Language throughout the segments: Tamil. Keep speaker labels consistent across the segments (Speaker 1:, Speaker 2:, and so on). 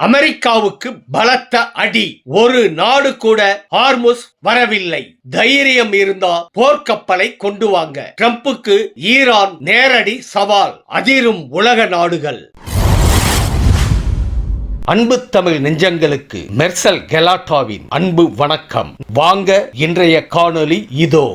Speaker 1: அமெரிக்காவுக்கு பலத்த அடி. ஒரு நாடு கூட ஹார்முஸ் வரவில்லை. தைரியம் இருந்தா போர்க்கப்பலை கொண்டு வாங்க. ட்ரம்புக்கு ஈரான் நேரடி சவால். அதிரும் உலக நாடுகள். அன்பு தமிழ் நெஞ்சங்களுக்கு மெர்சல் கெலாட்டாவின் அன்பு வணக்கம். வாங்க இன்றைய காணொளி இதோ.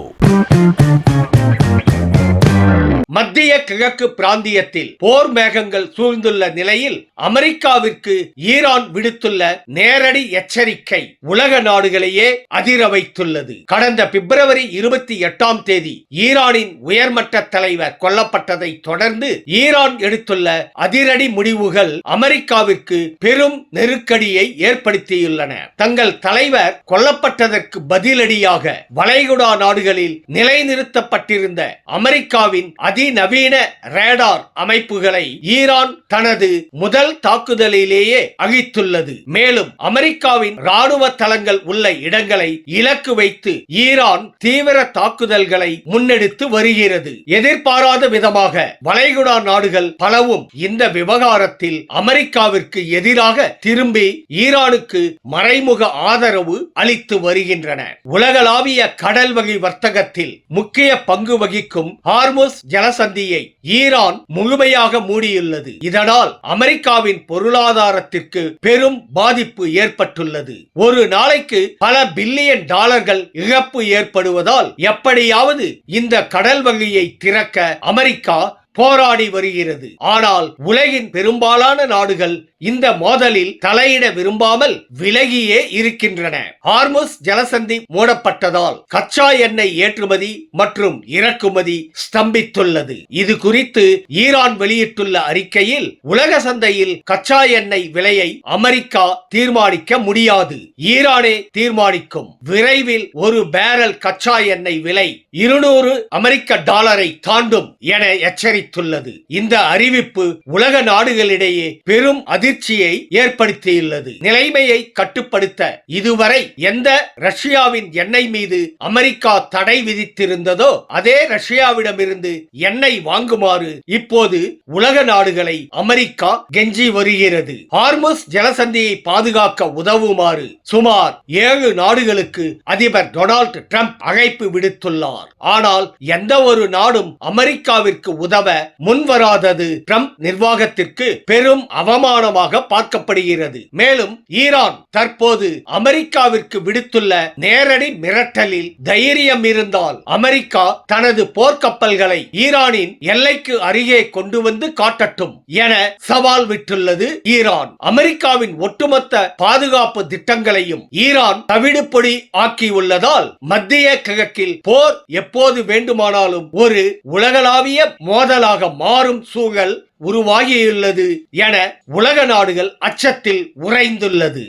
Speaker 1: மத்திய கிழக்கு பிராந்தியத்தில் போர் மேகங்கள் சூழ்ந்துள்ள நிலையில் அமெரிக்காவிற்கு ஈரான் விடுத்துள்ள நேரடி எச்சரிக்கை உலக நாடுகளையே அதிர வைத்துள்ளது. கடந்த பிப்ரவரி 28 ஈரானின் உயர்மட்ட தலைவர் கொல்லப்பட்டதை தொடர்ந்து ஈரான் எடுத்துள்ள அதிரடி முடிவுகள் அமெரிக்காவிற்கு பெரும் நெருக்கடியை ஏற்படுத்தியுள்ளன. தங்கள் தலைவர் கொல்லப்பட்டதற்கு பதிலடியாக வளைகுடா நாடுகளில் நிலைநிறுத்தப்பட்டிருந்த அமெரிக்காவின் அதிநவீன ரேடார் அமைப்புகளை ஈரான் தனது முதல் தாக்குதலிலேயே அழித்துள்ளது. மேலும் அமெரிக்காவின் ராணுவ தளங்கள் உள்ள இடங்களை இலக்கு வைத்து ஈரான் தீவிர தாக்குதல்களை முன்னெடுத்து வருகிறது. எதிர்பாராத விதமாக வளைகுடா நாடுகள் பலவும் இந்த விவகாரத்தில் அமெரிக்காவிற்கு எதிராக திரும்பி ஈரானுக்கு மறைமுக ஆதரவு அளித்து வருகின்றன. உலகளாவிய கடல் வகை வர்த்தகத்தில் முக்கிய பங்கு வகிக்கும் ஹார்முஸ் ஜலசந்தியை ஈரான் முழுமையாக மூடியுள்ளது. இதனால் அமெரிக்காவின் பொருளாதாரத்திற்கு பெரும் பாதிப்பு ஏற்பட்டுள்ளது. ஒரு நாளைக்கு பல பில்லியன் டாலர்கள் இழப்பு ஏற்படுவதால் எப்படியாவது இந்த கடல் வழியை திறக்க அமெரிக்கா போராடி வருகிறது. ஆனால் உலகின் பெரும்பாலான நாடுகள் இந்த மோதலில் தலையிட விரும்பாமல் விலகியே இருக்கின்றன. ஹார்முஸ் ஜலசந்தி மூடப்பட்டதால் கச்சா எண்ணெய் ஏற்றுமதி மற்றும் இறக்குமதி ஸ்தம்பித்துள்ளது. இது குறித்து ஈரான் வெளியிட்டுள்ள அறிக்கையில் உலக சந்தையில் கச்சா எண்ணெய் விலையை அமெரிக்கா தீர்மானிக்க முடியாது, ஈரானே தீர்மானிக்கும். விரைவில் ஒரு பேரல் கச்சா எண்ணெய் விலை 200 அமெரிக்க டாலரை தாண்டும் என எச்சரித்துள்ளது. இந்த அறிவிப்பு உலக நாடுகளிடையே பெரும் அதிர்ச்சியை ஏற்படுத்தியுள்ளது. நிலைமையை கட்டுப்படுத்த இதுவரை எந்த ரஷ்யாவின் எண்ணெய் மீது அமெரிக்கா தடை விதித்திருந்ததோ அதே ரஷ்யாவிடமிருந்து எண்ணெய் வாங்குமாறு இப்போது உலக நாடுகளை அமெரிக்கா கெஞ்சி வருகிறது. ஹார்முஸ் ஜலசந்தியை பாதுகாக்க உதவுமாறு சுமார் 7 நாடுகளுக்கு அதிபர் டொனால்ட் ட்ரம்ப் அழைப்பு விடுத்துள்ளார். ஆனால் எந்த ஒரு நாடும் அமெரிக்காவிற்கு உதவ முன்வராதது ட்ரம்ப் நிர்வாகத்திற்கு பெரும் அவமானமாக பார்க்கப்படுகிறது. மேலும் ஈரான் தற்போது அமெரிக்காவிற்கு விடுத்துள்ள நேரடி மிரட்டலில் தைரியம் இருந்தால் அமெரிக்கா தனது போர்க்கப்பல்களை ஈரானின் எல்லைக்கு அருகே கொண்டு வந்து காட்டட்டும் என சவால் விட்டுள்ளது ஈரான். அமெரிக்காவின் ஒட்டுமொத்த பாதுகாப்பு திட்டங்களையும் ஈரான் தவிடுபொடி ஆக்கியுள்ளதால் மத்திய கிழக்கில் போர் எப்போது வேண்டுமானாலும் ஒரு உலகளாவிய மோதலாக மாறும் சூழல் உருவாகியுள்ளது என உலக நாடுகள் அச்சத்தில் உறைந்துள்ளது.